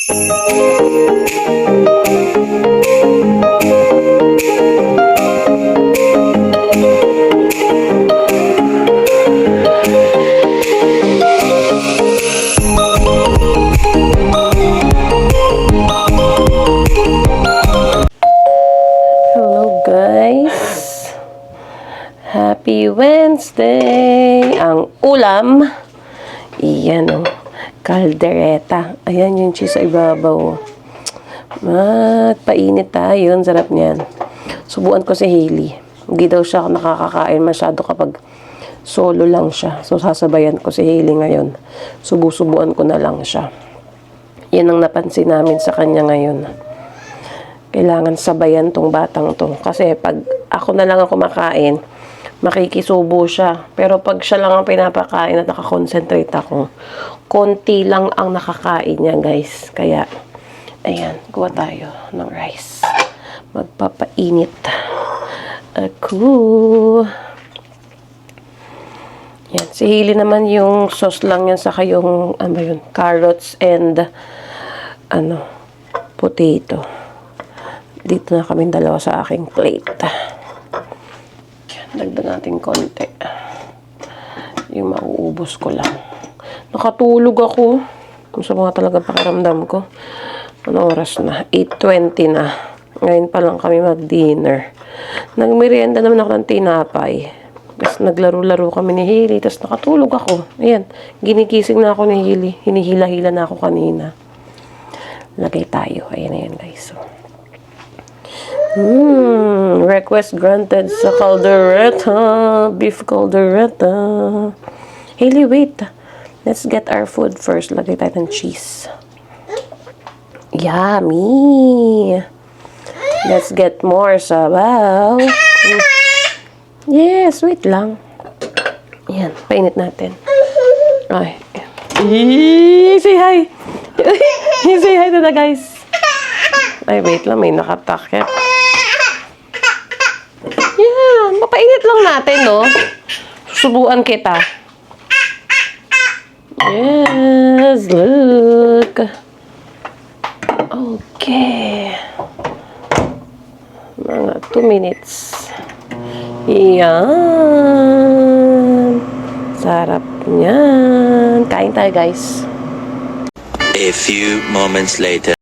Happy Wednesday! Ang ulam, iyan o, kaldereta. Ayan yung cheese sa ibabaw. Magpainit tayo. Ang sarap niyan. Subuan ko si Hailey. Hindi daw siya nakakakain masyado kapag solo lang siya. So, sasabayan ko si Hailey ngayon. Subuan ko na lang siya. Yan ang napansin namin sa kanya ngayon. Kailangan sabayan tong batang to. Kasi pag ako na lang ang kumakain, makikisubo siya. Pero pag siya lang ang pinapakain at nakakonsentrate ako, konti lang ang nakakain niya, guys. Kaya, ayan, kuha tayo ng rice. Magpapainit ako. Yan. Si Hailey naman yung sauce lang yan, saka yung, ano yun, carrots and, potato. Dito na kaming dalawa sa aking plate. Dagdag natin konti. Yung mauubos ko lang. Nakatulog ako. Kung sa mga talaga pakiramdam ko. Ano oras na? 8:20 na. Ngayon pa lang kami mag-dinner. Nagmerienda naman ako ng tinapay. Tapos naglaro-laro kami ni Hailey. Tapos nakatulog ako. Ayan. Ginikising na ako ni Hailey. Hinihila-hila na ako kanina. Lagay tayo. Ayan, ayan guys. So, request granted sa caldereta. Beef caldereta. Hailey, wait. Let's get our food first. Lagay tayo ng cheese. Yummy. Let's get more sabaw. Yes, wait lang. Yan, painit natin. Ay. Say hi. Say hi to the guys. Ay, wait lang. May nakatakip. Yan, mapainit lang natin, no? Susubuan kita. Yes, look. Okay. Mga 2 minutes. Yan. Sarap niyan. Kain tayo, guys. A few moments later.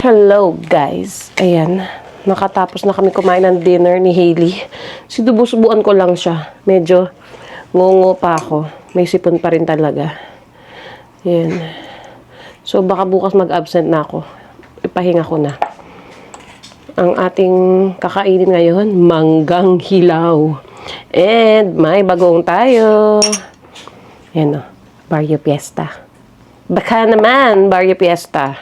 Hello guys, ayan, nakatapos na kami kumain ng dinner ni Hailey. Sinubusubuan ko lang siya, medyo ngungo pa ako, may sipon pa rin talaga. Ayan, so baka bukas mag-absent na ako, ipahinga ko na. Ang ating kakainin ngayon, manggang hilaw, and may bagong tayo. Ayan o, Barrio Fiesta. Baka naman, Barrio Fiesta.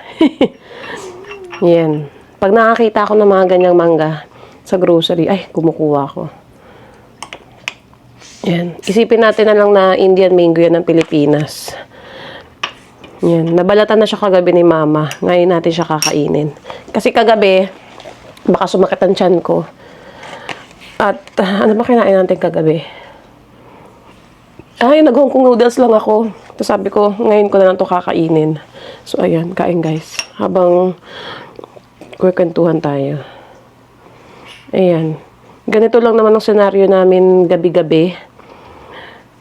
Yan. Pag nakakita ako ng mga ganyang mangga sa grocery, ay, kumukuha ako. Yan. Isipin natin na lang na Indian mango yan ng Pilipinas. Yan. Nabalatan na siya kagabi ni Mama. Ngayon natin siya kakainin. Kasi kagabi, baka sumakit ang tiyan ko. At, ano ba kinain natin kagabi? Ay, nag-Hong Kong noodles lang ako. Tapos sabi ko, ngayon ko na lang ito kakainin. So, ayan, kain guys. Habang kwentuhan tayo. Ayan. Ganito lang naman ang senaryo namin gabi-gabi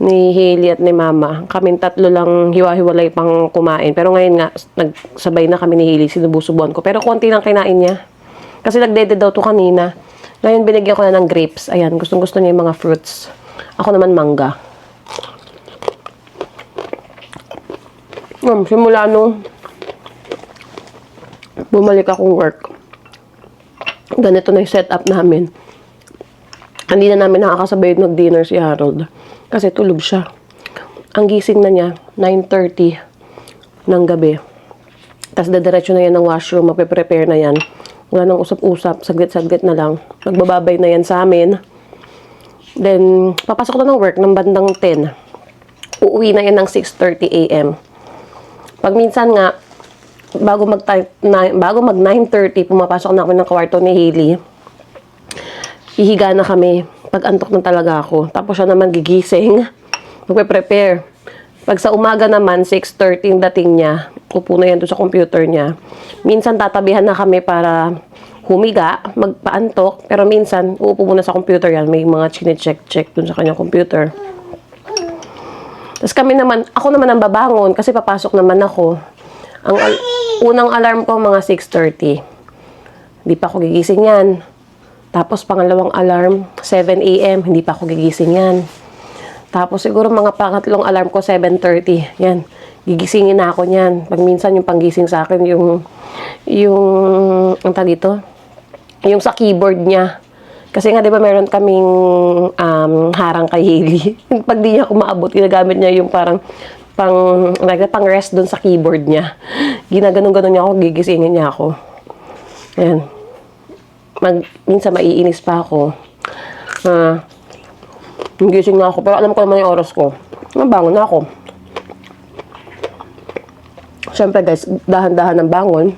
ni Hailey at ni Mama. Kaming tatlo lang hiwa-hiwalay pang kumain. Pero ngayon nga, nagsabay na kami ni Hailey. Sinubusubuan ko. Pero konti lang kinain niya. Kasi nagdede daw to kanina. Ngayon binigyan ko na ng grapes. Ayan, gustong-gusto niya yung mga fruits. Ako naman mangga. Simula nung bumalik akong work, ganito na yung setup namin. Hindi na namin nakakasabay mag-dinner si Harold kasi tulog siya. Ang gising na niya 9:30 ng gabi. Tapos dadiretso na yan ng washroom, mape-prepare na yan. Wala nang usap-usap, saglit-saglit na lang. Magbababay na yan sa amin. Then papasok na ng work ng bandang 10. Uuwi na yan ng 6:30 AM. Pag minsan nga, bago mag 9:30, pumapasok na ako ng kwarto ni Hailey. Hihiga na kami. Pag antok na talaga ako. Tapos siya naman gigising. Magpe-prepare. Pag sa umaga naman, 6:30 yung dating niya. Upo na yan doon sa computer niya. Minsan tatabihan na kami para humiga, magpaantok. Pero minsan, uupo muna sa computer yan. May mga chine-check doon sa kanyang computer. Tapos kami naman, ako naman ang babangon kasi papasok naman ako. Ang unang alarm ko mga 6:30. Hindi pa ako gigising yan. Tapos pangalawang alarm, 7 a.m. Hindi pa ako gigising yan. Tapos siguro mga pangatlong alarm ko, 7:30. Yan. Gigisingin na ako niyan. Pag minsan yung panggising sa akin, ang tawag dito, yung sa keyboard niya. Kasi nga, di ba, meron kaming harang kay Hailey. Pag di niya ako maabot, ginagamit niya yung parang pang rest dun sa keyboard niya. Ginaganon-ganon niya ako, gigisingin niya ako. Ayan. Minsan maiinis pa ako. Gising na ako, pero alam ko naman yung oras ko. Nabangon na ako. Siyempre guys, dahan-dahan ng bangon.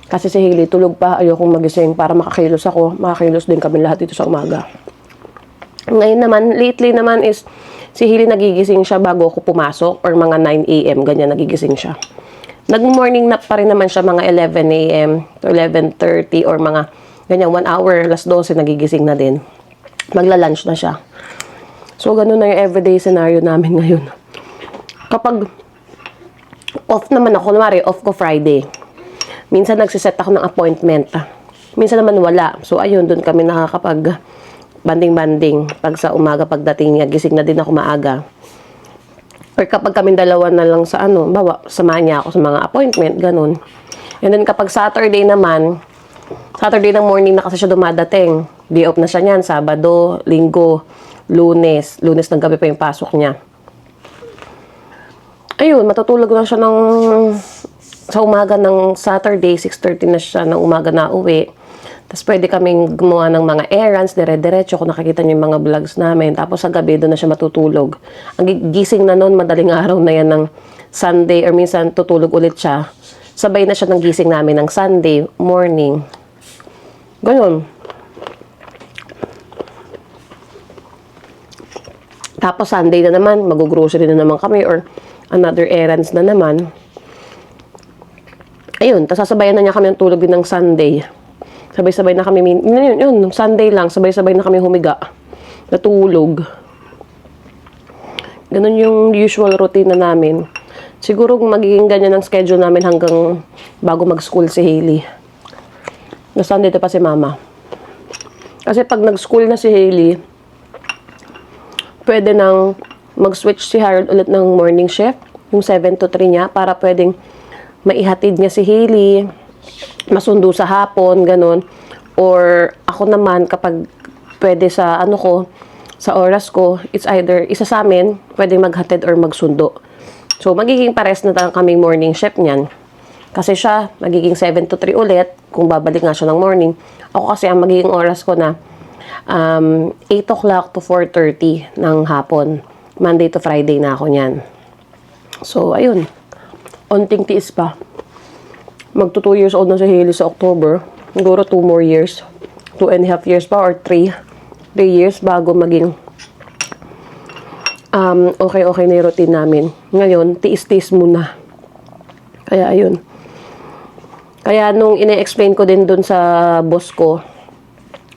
Kasi si Hailey tulog pa, ayokong magising para makakilos ako. Makakilos din kami lahat dito sa umaga. Ngayon naman, lately naman is, si Hailey nagigising siya bago ako pumasok or mga 9 a.m. ganyan nagigising siya. Nag-morning nap pa rin naman siya mga 11 a.m. to 11:30 or mga ganyan 1 hour, alas 12 nagigising na din. Magla-lunch na siya. So, ganun na yung everyday scenario namin ngayon. Kapag off naman ako, kumari, off ko Friday. Minsan nagsiset ako ng appointment. Minsan naman wala. So, ayun, dun kami nakakapag banding-banding. Pag sa umaga, pagdating niya, gising na din ako maaga. Or kapag kami dalawa na lang sa samahan niya ako sa mga appointment, ganun. And then kapag Saturday naman, Saturday ng morning na kasi siya dumadating. Day off na siya niyan, Sabado, Linggo, Lunes. Lunes ng gabi pa yung pasok niya. Ayun, matutulog na siya sa umaga ng Saturday, 6:30 na siya ng umaga na uwi. Tapos pwede kaming gumawa ng mga errands, dire-diretso kung nakikita niyo yung mga vlogs namin. Tapos sa gabi, doon na siya matutulog. Ang gising na noon, madaling araw na yan ng Sunday or minsan tutulog ulit siya. Sabay na siya ng gising namin ng Sunday morning. Ganun. Tapos Sunday na naman, mag-grocery na naman kami or another errands na naman. Ayun, tapos sasabayan na niya kami ng tulog din ng Sunday. Sabay-sabay na kami, yun, Sunday lang, sabay-sabay na kami humiga. Natulog. Ganun yung usual routine na namin. Siguro magiging ganyan ang schedule namin hanggang bago mag-school si Hailey. Na Sunday pa si Mama. Kasi pag nag-school na si Hailey, pwede nang mag-switch si Harold ulit ng morning shift, yung 7 to 3 niya, para pwedeng maihatid niya si Hailey, masundo sa hapon, ganun. Or ako naman, kapag pwede sa sa oras ko, it's either isa sa amin, pwedeng maghatid or magsundo. So, magiging pares na kaming morning shift niyan. Kasi siya, magiging 7 to 3 ulit, kung babalik nga siya ng morning. Ako kasi, ang magiging oras ko na 8 o'clock to 4:30 ng hapon. Monday to Friday na ako niyan. So, ayun. Onting tiis pa. Magto 2 years old na si Hailey sa October. Siguro 2 more years. 2.5 years pa or 3 years bago maging okay na yung routine namin. Ngayon, tiis-tiis muna. Kaya, ayun. Kaya, nung ine-explain ko din dun sa boss ko,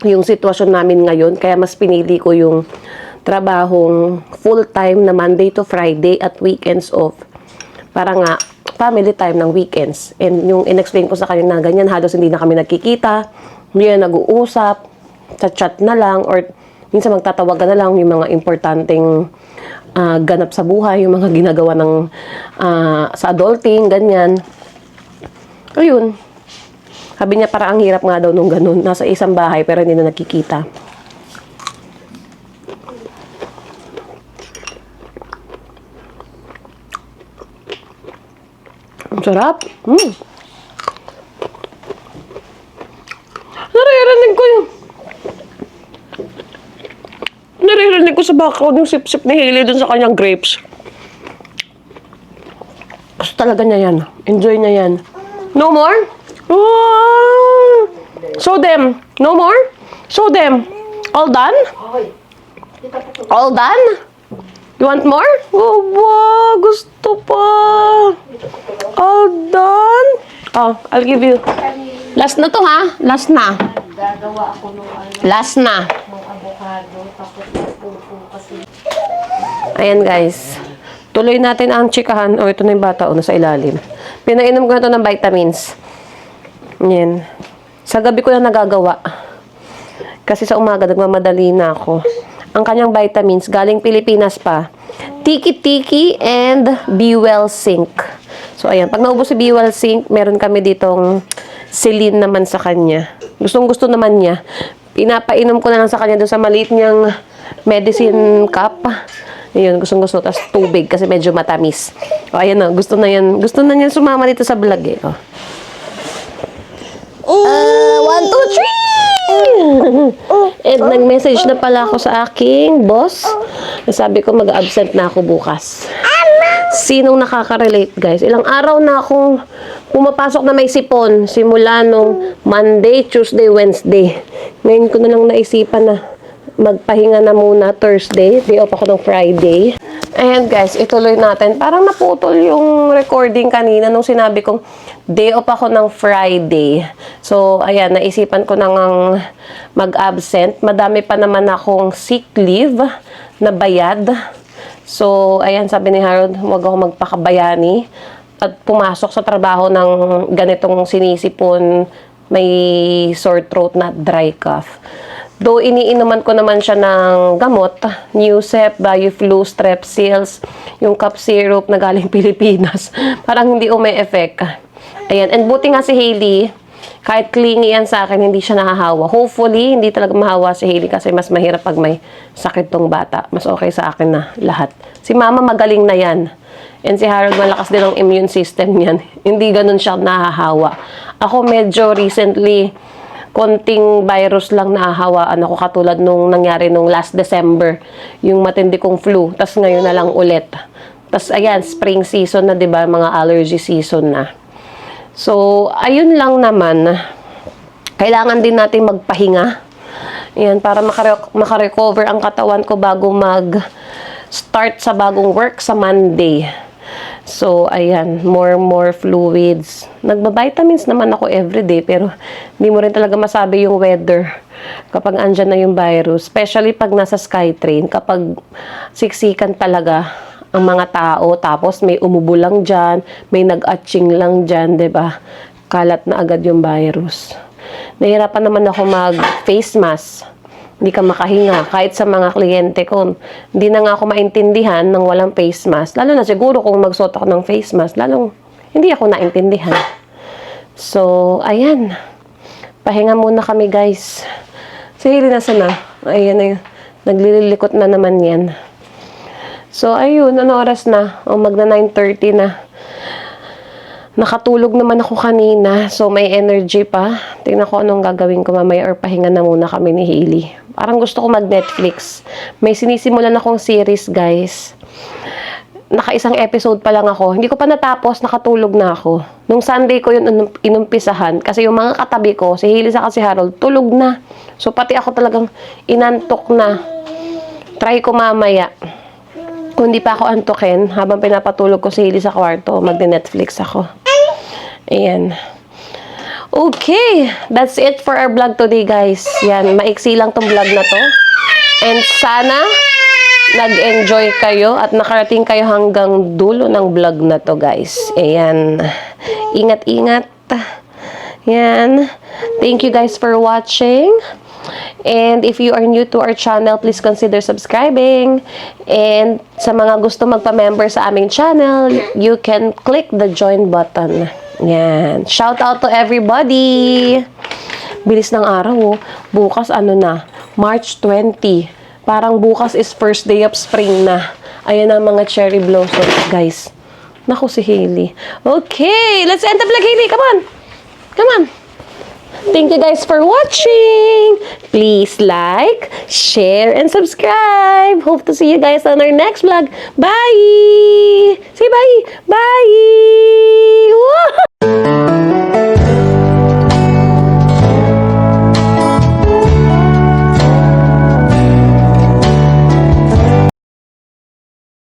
yung sitwasyon namin ngayon, kaya mas pinili ko yung trabahong full-time na Monday to Friday at weekends off. Para nga, family time ng weekends. And yung in-explain ko sa kanya na ganyan, halos hindi na kami nagkikita, hindi na nag-uusap, sa chat na lang, or minsan magtatawagan na lang yung mga importanteng ganap sa buhay, yung mga ginagawa ng sa adulting, ganyan. Ayun. Sabi niya, para ang hirap nga daw nung ganun. Nasa isang bahay, pero hindi na nagkikita. Ang sarap. Naririnig ko sa background yung sip-sip ni Hailey dun sa kanyang grapes. Gusto talaga niya yan. Enjoy niya yan. No more? Wow! Show them. No more? Show them. All done? All done? You want more? Oh, wow! Gusto pa! All done? Oh, I'll give you. Last na to, ha? Last na. Gagawa ako nung Last na. avocado, tapos pupo kasi. Ayan, guys. Tuloy natin ang chikahan. Oh, ito na yung bata. Sa ilalim. Pinainom ko na ito ng vitamins. Yan. Sa gabi ko na nagagawa. Kasi sa umaga, nagmamadali na ako. Ang kanyang vitamins, galing Pilipinas pa. Tiki-Tiki and Be Well Zinc. So, ayan. Pag naubos si Be Well Zinc, meron kami ditong Celine naman sa kanya. Gustong-gusto naman niya. Pinapainom ko na lang sa kanya doon sa maliit niyang medicine cup. Ayun, gustong-gusto. Tapos tubig kasi medyo matamis. O, ayan na. Gusto na yan. Gusto na niyan sumama dito sa vlog eh. O. 1, 2, 3! And nag-message na pala ako sa aking boss. Sabi ko mag-absent na ako bukas. Sinong nakaka-relate, guys? Ilang araw na akong pumapasok na may sipon. Simula nung Monday, Tuesday, Wednesday. Ngayon ko na lang naisipan na magpahinga na muna Thursday. Day off ako ng Friday. Ayan, guys. Ituloy natin. Parang naputol yung recording kanina nung sinabi kong day off ako ng Friday. So, ayan. Naisipan ko nang mag-absent. Madami pa naman akong sick leave na bayad. So, ayan, sabi ni Harold, huwag ako magpakabayani at pumasok sa trabaho ng ganitong sinisipon, may sore throat na dry cough. Though, iniinuman ko naman siya ng gamot, Newsep, Bioflu, Strepsils, yung cough syrup na galing Pilipinas. Parang hindi umi-effect. Ayan, and buti nga si Hailey, kahit clingy yan sa akin, hindi siya nahahawa. Hopefully, hindi talaga mahawa si Hailey kasi mas mahirap pag may sakit tong bata. Mas okay sa akin na lahat. Si Mama magaling na yan. And si Harold, malakas din ang immune system niyan. Hindi ganun siya nahahawa. Ako medyo recently, konting virus lang nahahawaan ako katulad nung nangyari nung last December. Yung matindi kong flu. Tapos ngayon na lang ulit. Tapos ayan, spring season na, diba? Mga allergy season na. So, ayun lang naman. Kailangan din natin magpahinga. Ayan, para makarecover ang katawan ko bago mag-start sa bagong work sa Monday. So, ayan, more fluids. Nagba-vitamins naman ako everyday, pero hindi mo rin talaga masabi yung weather kapag andyan na yung virus. Especially pag nasa Skytrain, kapag siksikan talaga ang mga tao, tapos may umubo lang dyan, may nag-atching lang dyan, diba? Kalat na agad yung virus. Nahirapan naman ako mag-face mask. Hindi ka makahinga. Kahit sa mga kliyente ko, hindi na nga ako maintindihan ng walang face mask. Lalo na siguro kung magsuot ako ng face mask, lalong hindi ako naintindihan. So, ayan. Pahinga muna kami, guys. Si Hailey nasa na? Ayan, naglililikot na naman yan. So, ayun, ano oras na? O, magna 9:30 na. Nakatulog naman ako kanina, so may energy pa. Tingnan ko anong gagawin ko mamaya or pahinga na muna kami ni Hailey. Parang gusto ko mag-Netflix. May sinisimulan akong series, guys. Naka-isang episode pa lang ako. Hindi ko pa natapos, nakatulog na ako. Nung Sunday ko yun inumpisahan, kasi yung mga katabi ko, si Hailey sa si Harold, tulog na. So, pati ako talagang inantok na. Try ko mamaya. Kung hindi pa ako antukin, habang pinapatulog ko si Hailey sa kwarto, mag-Netflix ako. Ayan. Okay, that's it for our vlog today, guys. Yan, maiksi lang tong vlog na to. And sana nag-enjoy kayo at nakarating kayo hanggang dulo ng vlog na to, guys. Ayan. Ingat-ingat. Yan. Thank you guys for watching. And if you are new to our channel, please consider subscribing. And sa mga gusto magpa-member sa aming channel, you can click the join button. Yan. Shout out to everybody! Bilis ng araw, oh. Bukas, ano na? March 20. Parang bukas is first day of spring na. Ayan ang mga cherry blossoms, guys. Naku, si Hailey. Okay, let's end the vlog, Hailey. Come on! Come on! Thank you guys for watching. Please like, share, and subscribe. Hope to see you guys on our next vlog. Bye! Say bye! Bye!